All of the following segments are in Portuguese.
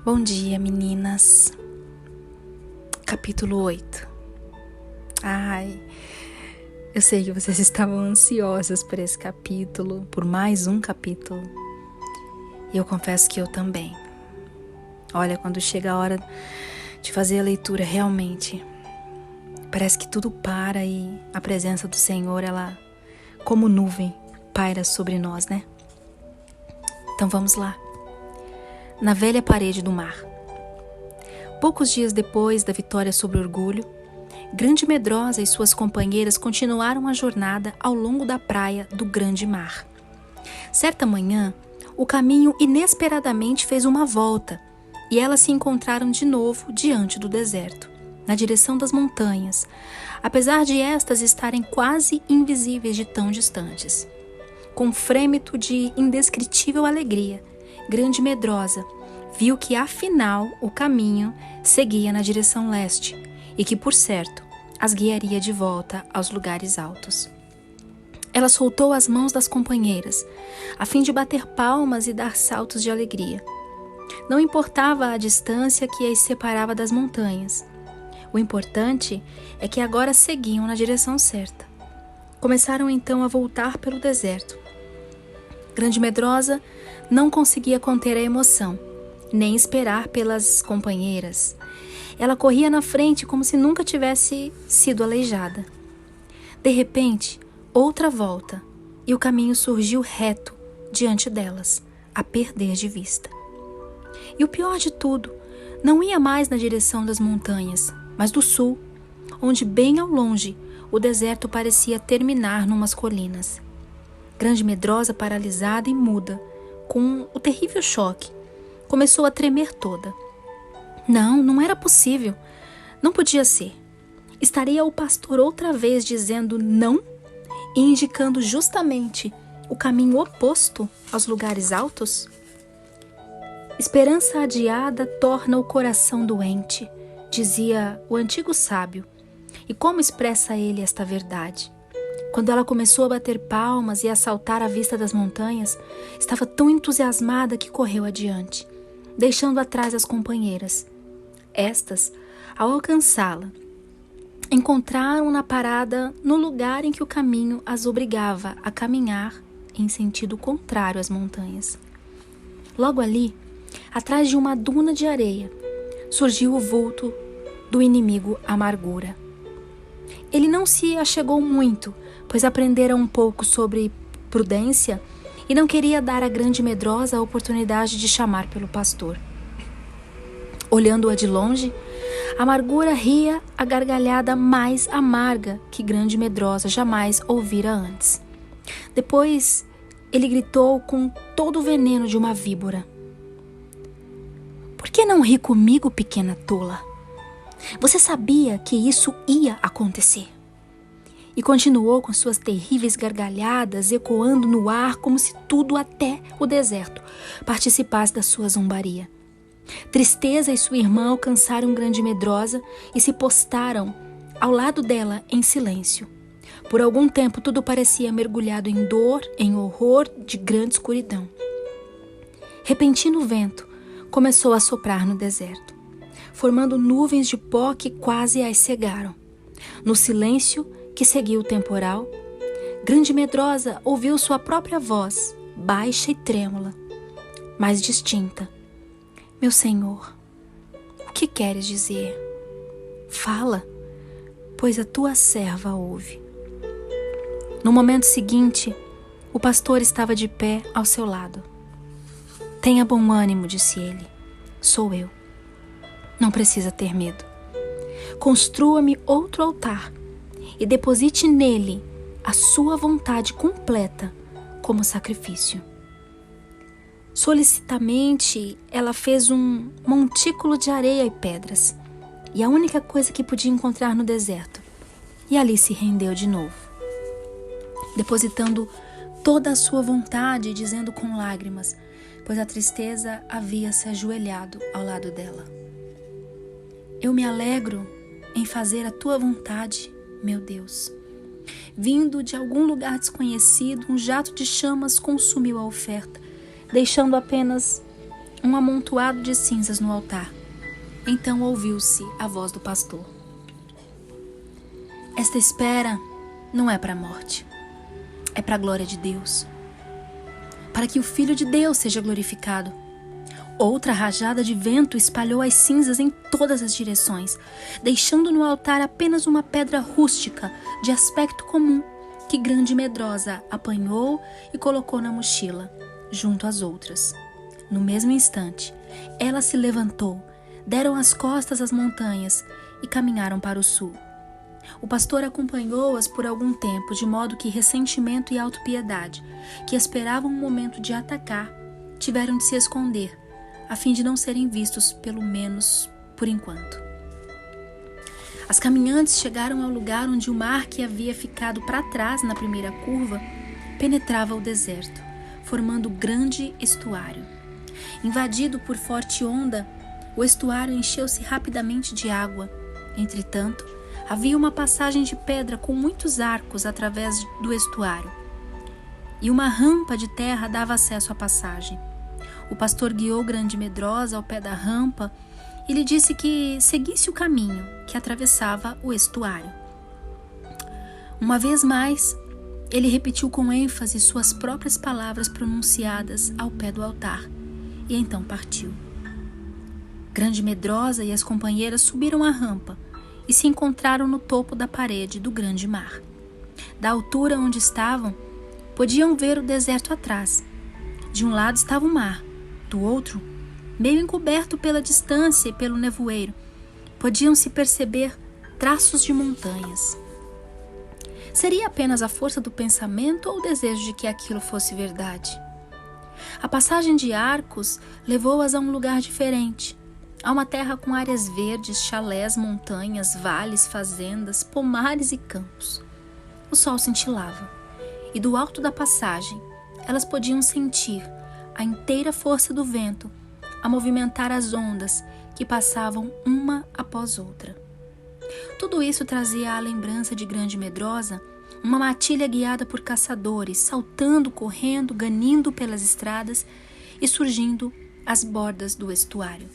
Bom dia, meninas. Capítulo 8. Ai, eu sei que vocês estavam ansiosas por esse capítulo, por mais um capítulo. E eu confesso que eu também. Olha, quando chega a hora de fazer a leitura, realmente, parece que tudo para e a presença do Senhor, ela, como nuvem, paira sobre nós, né? Então vamos lá. Na velha parede do mar. Poucos dias depois da vitória sobre o Orgulho, Grande Medrosa e suas companheiras continuaram a jornada ao longo da praia do Grande Mar. Certa manhã, o caminho inesperadamente fez uma volta e elas se encontraram de novo diante do deserto, na direção das montanhas, apesar de estas estarem quase invisíveis de tão distantes. Com frêmito de indescritível alegria, Grande Medrosa viu que afinal o caminho seguia na direção leste e que, por certo, as guiaria de volta aos lugares altos. Ela soltou as mãos das companheiras, a fim de bater palmas e dar saltos de alegria. Não importava a distância que as separava das montanhas. O importante é que agora seguiam na direção certa. Começaram então a voltar pelo deserto. Grande Medrosa não conseguia conter a emoção, nem esperar pelas companheiras. Ela corria na frente como se nunca tivesse sido aleijada. De repente, outra volta, e o caminho surgiu reto diante delas, a perder de vista. E o pior de tudo, não ia mais na direção das montanhas, mas do sul, onde bem ao longe o deserto parecia terminar numas colinas. Grande Medrosa, paralisada e muda, com o terrível choque, começou a tremer toda. Não era possível. Não podia ser. Estaria o pastor outra vez dizendo não e indicando justamente o caminho oposto aos lugares altos? Esperança adiada torna o coração doente, dizia o antigo sábio. E como expressa ele esta verdade? Quando ela começou a bater palmas e a saltar à vista das montanhas, estava tão entusiasmada que correu adiante, deixando atrás as companheiras. Estas, ao alcançá-la, encontraram-na parada no lugar em que o caminho as obrigava a caminhar em sentido contrário às montanhas. Logo ali, atrás de uma duna de areia, surgiu o vulto do inimigo Amargura. Ele não se achegou muito, pois aprendera um pouco sobre prudência e não queria dar à Grande Medrosa a oportunidade de chamar pelo pastor. Olhando-a de longe, Amargura ria a gargalhada mais amarga que Grande Medrosa jamais ouvira antes. Depois, ele gritou com todo o veneno de uma víbora: "Por que não ri comigo, pequena tola? Você sabia que isso ia acontecer." E continuou com suas terríveis gargalhadas ecoando no ar como se tudo, até o deserto, participasse da sua zombaria. Tristeza e sua irmã alcançaram Grande Medrosa e se postaram ao lado dela em silêncio. Por algum tempo tudo parecia mergulhado em dor, em horror de grande escuridão. Repentino vento começou a soprar no deserto, formando nuvens de pó que quase as cegaram. No silêncio que seguiu o temporal, Grande Medrosa ouviu sua própria voz, baixa e trêmula, mas distinta: "Meu senhor, o que queres dizer? Fala, pois a tua serva ouve." No momento seguinte, o pastor estava de pé ao seu lado. "Tenha bom ânimo", disse ele. "Sou eu. Não precisa ter medo. Construa-me outro altar e deposite nele a sua vontade completa como sacrifício." Solicitamente, ela fez um montículo de areia e pedras, e a única coisa que podia encontrar no deserto, e ali se rendeu de novo, depositando toda a sua vontade e dizendo com lágrimas, pois a tristeza havia se ajoelhado ao lado dela: "Eu me alegro em fazer a tua vontade, meu Deus." Vindo de algum lugar desconhecido, um jato de chamas consumiu a oferta, deixando apenas um amontoado de cinzas no altar. Então ouviu-se a voz do pastor. Esta espera não é para a morte, é para a glória de Deus, para que o Filho de Deus seja glorificado. Outra rajada de vento espalhou as cinzas em todas as direções, deixando no altar apenas uma pedra rústica de aspecto comum, que Grande Medrosa apanhou e colocou na mochila, junto às outras. No mesmo instante, ela se levantou, deram as costas às montanhas e caminharam para o sul. O pastor acompanhou-as por algum tempo, de modo que ressentimento e autopiedade, que esperavam um momento de atacar, tiveram de se esconder, a fim de não serem vistos, pelo menos por enquanto. As caminhantes chegaram ao lugar onde o mar, que havia ficado para trás na primeira curva, penetrava o deserto, formando grande estuário. Invadido por forte onda, o estuário encheu-se rapidamente de água. Entretanto, havia uma passagem de pedra com muitos arcos através do estuário, e uma rampa de terra dava acesso à passagem. O pastor guiou Grande Medrosa ao pé da rampa e lhe disse que seguisse o caminho que atravessava o estuário. Uma vez mais, ele repetiu com ênfase suas próprias palavras pronunciadas ao pé do altar, e então partiu. Grande Medrosa e as companheiras subiram a rampa e se encontraram no topo da parede do grande mar. Da altura onde estavam, podiam ver o deserto atrás. De um lado estava o mar, do outro, meio encoberto pela distância e pelo nevoeiro, podiam-se perceber traços de montanhas. Seria apenas a força do pensamento ou o desejo de que aquilo fosse verdade? A passagem de arcos levou-as a um lugar diferente, a uma terra com áreas verdes, chalés, montanhas, vales, fazendas, pomares e campos. O sol cintilava, e do alto da passagem elas podiam sentir a inteira força do vento a movimentar as ondas que passavam uma após outra. Tudo isso trazia à lembrança de Grande Medrosa uma matilha guiada por caçadores, saltando, correndo, ganindo pelas estradas e surgindo às bordas do estuário.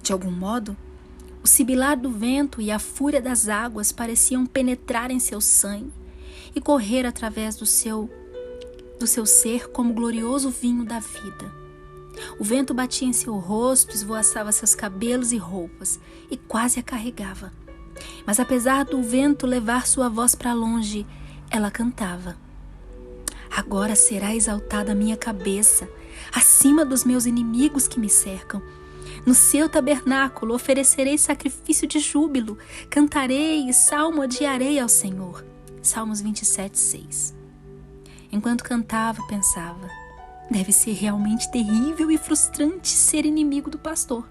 De algum modo, o sibilar do vento e a fúria das águas pareciam penetrar em seu sangue e correr através do seu ser como glorioso vinho da vida. O vento batia em seu rosto, esvoaçava seus cabelos e roupas e quase a carregava. Mas apesar do vento levar sua voz para longe, ela cantava. Agora será exaltada a minha cabeça, acima dos meus inimigos que me cercam. No seu tabernáculo oferecerei sacrifício de júbilo, cantarei e salmo odiarei ao Senhor. Salmos 27:6. Enquanto cantava, pensava, deve ser realmente terrível e frustrante ser inimigo do pastor.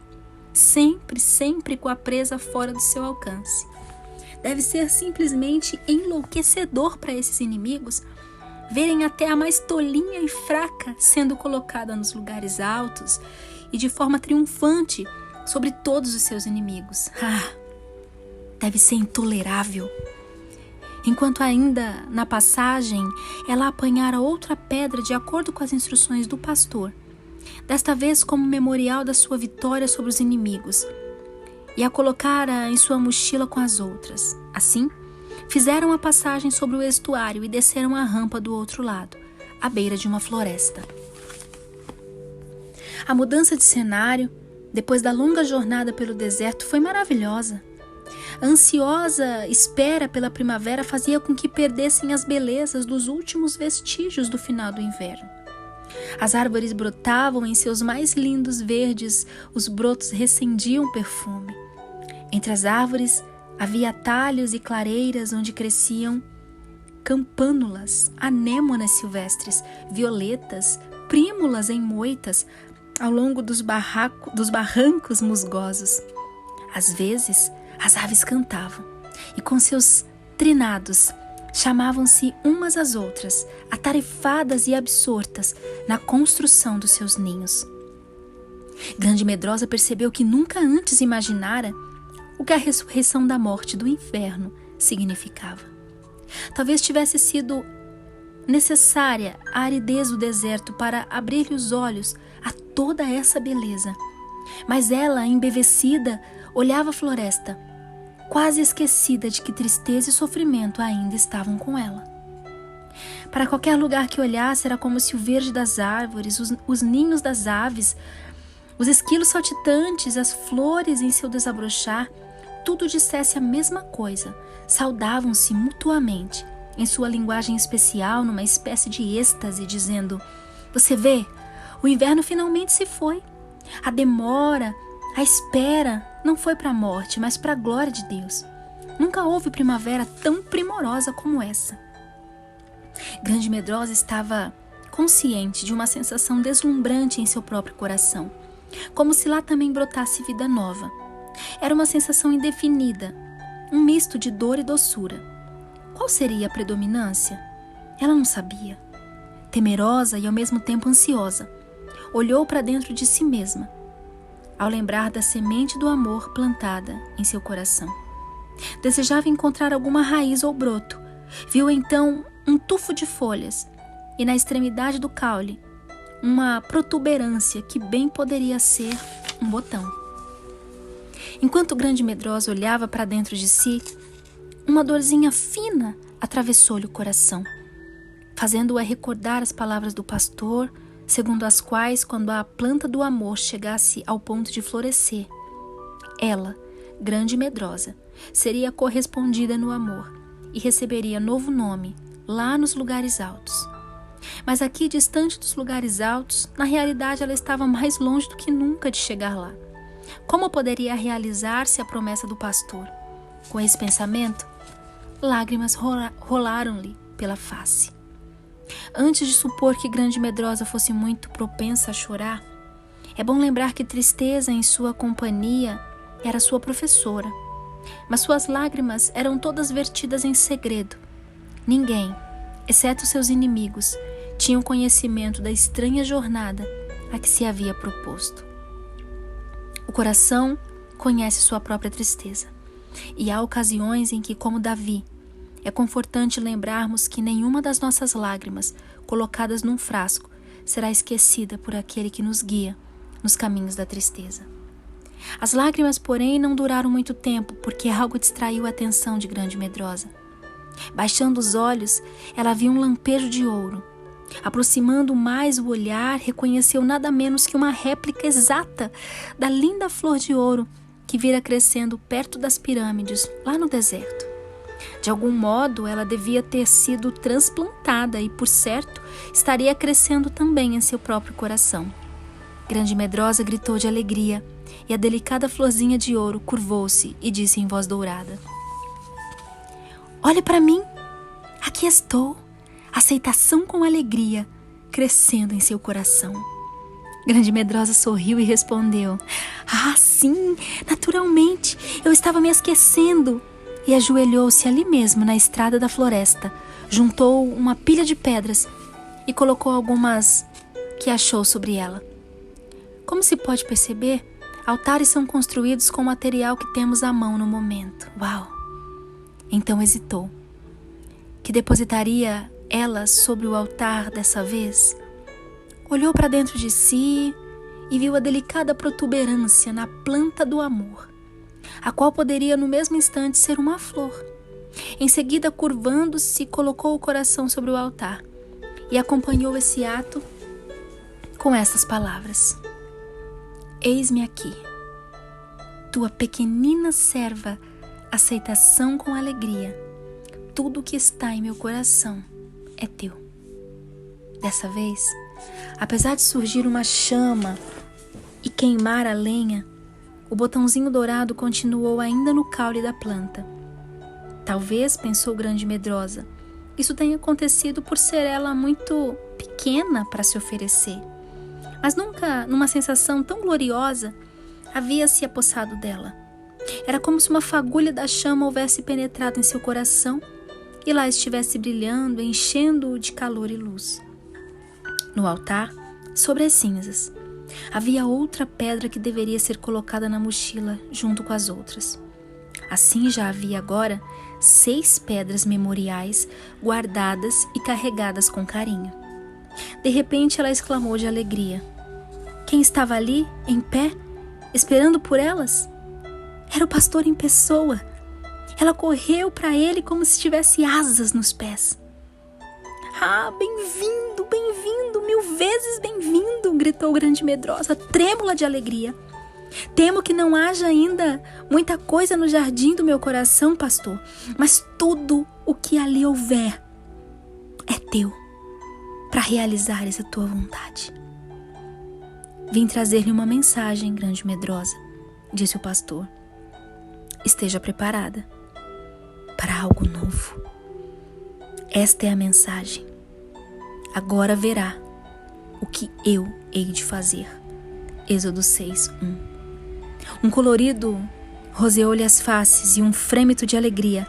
Sempre com a presa fora do seu alcance. Deve ser simplesmente enlouquecedor para esses inimigos verem até a mais tolinha e fraca sendo colocada nos lugares altos e de forma triunfante sobre todos os seus inimigos. Deve ser intolerável. Enquanto ainda na passagem ela apanhara outra pedra de acordo com as instruções do pastor, desta vez como memorial da sua vitória sobre os inimigos, e a colocara em sua mochila com as outras. Assim, fizeram a passagem sobre o estuário e desceram a rampa do outro lado, à beira de uma floresta. A mudança de cenário, depois da longa jornada pelo deserto, foi maravilhosa. A ansiosa espera pela primavera fazia com que perdessem as belezas dos últimos vestígios do final do inverno. As árvores brotavam em seus mais lindos verdes, os brotos recendiam perfume. Entre as árvores havia atalhos e clareiras onde cresciam campânulas, anêmonas silvestres, violetas, prímulas em moitas, ao longo dos barrancos musgosos. Às vezes, as aves cantavam, e com seus trinados chamavam-se umas às outras, atarefadas e absortas na construção dos seus ninhos. Grande Medrosa percebeu que nunca antes imaginara o que a ressurreição da morte do inferno significava. Talvez tivesse sido necessária a aridez do deserto para abrir-lhe os olhos a toda essa beleza. Mas ela, embevecida, olhava a floresta, quase esquecida de que tristeza e sofrimento ainda estavam com ela. Para qualquer lugar que olhasse, era como se o verde das árvores, os ninhos das aves, os esquilos saltitantes, as flores em seu desabrochar, tudo dissesse a mesma coisa. Saudavam-se mutuamente, em sua linguagem especial, numa espécie de êxtase, dizendo: você vê, o inverno finalmente se foi. A demora, a espera não foi para a morte, mas para a glória de Deus. Nunca houve primavera tão primorosa como essa. Grande Medrosa estava consciente de uma sensação deslumbrante em seu próprio coração, como se lá também brotasse vida nova. Era uma sensação indefinida, um misto de dor e doçura. Qual seria a predominância? Ela não sabia. Temerosa e ao mesmo tempo ansiosa, olhou para dentro de si mesma, ao lembrar da semente do amor plantada em seu coração. Desejava encontrar alguma raiz ou broto. Viu então um tufo de folhas e na extremidade do caule uma protuberância que bem poderia ser um botão. Enquanto Grande Medrosa olhava para dentro de si, uma dorzinha fina atravessou-lhe o coração, fazendo-a recordar as palavras do pastor, segundo as quais, quando a planta do amor chegasse ao ponto de florescer, ela, Grande Medrosa, seria correspondida no amor e receberia novo nome lá nos lugares altos. Mas aqui, distante dos lugares altos, na realidade ela estava mais longe do que nunca de chegar lá. Como poderia realizar-se a promessa do pastor? Com esse pensamento, lágrimas rolaram-lhe pela face. Antes de supor que Grande Medrosa fosse muito propensa a chorar, é bom lembrar que tristeza em sua companhia era sua professora. Mas suas lágrimas eram todas vertidas em segredo. Ninguém, exceto seus inimigos, tinha conhecimento da estranha jornada a que se havia proposto. O coração conhece sua própria tristeza, e há ocasiões em que, como Davi, é confortante lembrarmos que nenhuma das nossas lágrimas, colocadas num frasco, será esquecida por aquele que nos guia nos caminhos da tristeza. As lágrimas, porém, não duraram muito tempo, porque algo distraiu a atenção de Grande Medrosa. Baixando os olhos, ela viu um lampejo de ouro. Aproximando mais o olhar, reconheceu nada menos que uma réplica exata da linda flor de ouro que vira crescendo perto das pirâmides, lá no deserto. De algum modo, ela devia ter sido transplantada e, por certo, estaria crescendo também em seu próprio coração. Grande Medrosa gritou de alegria, e a delicada florzinha de ouro curvou-se e disse em voz dourada: olhe para mim, aqui estou, aceitação com alegria, crescendo em seu coração. Grande Medrosa sorriu e respondeu: ah, sim, naturalmente, eu estava me esquecendo. E ajoelhou-se ali mesmo na estrada da floresta, juntou uma pilha de pedras e colocou algumas que achou sobre ela. Como se pode perceber, altares são construídos com o material que temos à mão no momento. Uau! Então hesitou. Que depositaria ela sobre o altar dessa vez? Olhou para dentro de si e viu a delicada protuberância na planta do amor, a qual poderia no mesmo instante ser uma flor. Em seguida, curvando-se, colocou o coração sobre o altar e acompanhou esse ato com estas palavras: eis-me aqui, tua pequenina serva, aceitação com alegria. Tudo o que está em meu coração é teu. Dessa vez, apesar de surgir uma chama e queimar a lenha, o botãozinho dourado continuou ainda no caule da planta. Talvez, pensou Grande Medrosa, isso tenha acontecido por ser ela muito pequena para se oferecer. Mas nunca, numa sensação tão gloriosa, havia se apossado dela. Era como se uma fagulha da chama houvesse penetrado em seu coração e lá estivesse brilhando, enchendo-o de calor e luz. No altar, sobre as cinzas, havia outra pedra que deveria ser colocada na mochila junto com as outras. Assim já havia agora 6 pedras memoriais guardadas e carregadas com carinho. De repente ela exclamou de alegria. Quem estava ali, em pé, esperando por elas? Era o pastor em pessoa. Ela correu para ele como se tivesse asas nos pés. Ah, bem-vindo, bem-vindo, 1000 vezes bem-vindo, gritou Grande Medrosa, trêmula de alegria. Temo que não haja ainda muita coisa no jardim do meu coração, pastor, mas tudo o que ali houver é teu, para realizar essa tua vontade. Vim trazer-lhe uma mensagem, Grande Medrosa, disse o pastor. Esteja preparada para algo novo. Esta é a mensagem. Agora verá o que eu hei de fazer. Êxodo 6:1. Um colorido roseou-lhe as faces e um frêmito de alegria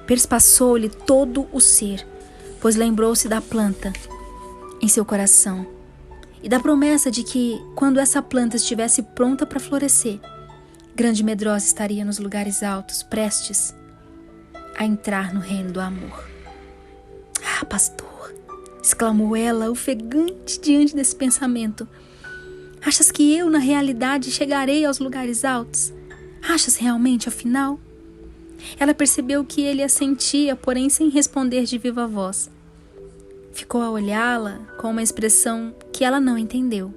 perspassou-lhe todo o ser, pois lembrou-se da planta em seu coração e da promessa de que, quando essa planta estivesse pronta para florescer, Grande Medrosa estaria nos lugares altos, prestes a entrar no reino do amor. Ah, pastor, exclamou ela, ofegante diante desse pensamento. Achas que eu, na realidade, chegarei aos lugares altos? Achas realmente, afinal? Ela percebeu que ele assentia, porém sem responder de viva voz. Ficou a olhá-la com uma expressão que ela não entendeu.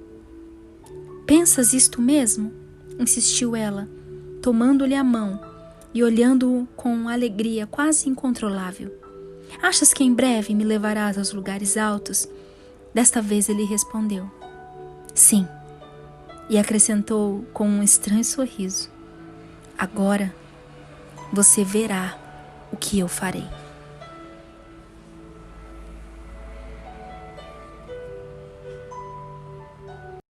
Pensas isto mesmo? Insistiu ela, tomando-lhe a mão e olhando-o com alegria quase incontrolável. Achas que em breve me levarás aos lugares altos? Desta vez ele respondeu. Sim. E acrescentou com um estranho sorriso. Agora você verá o que eu farei.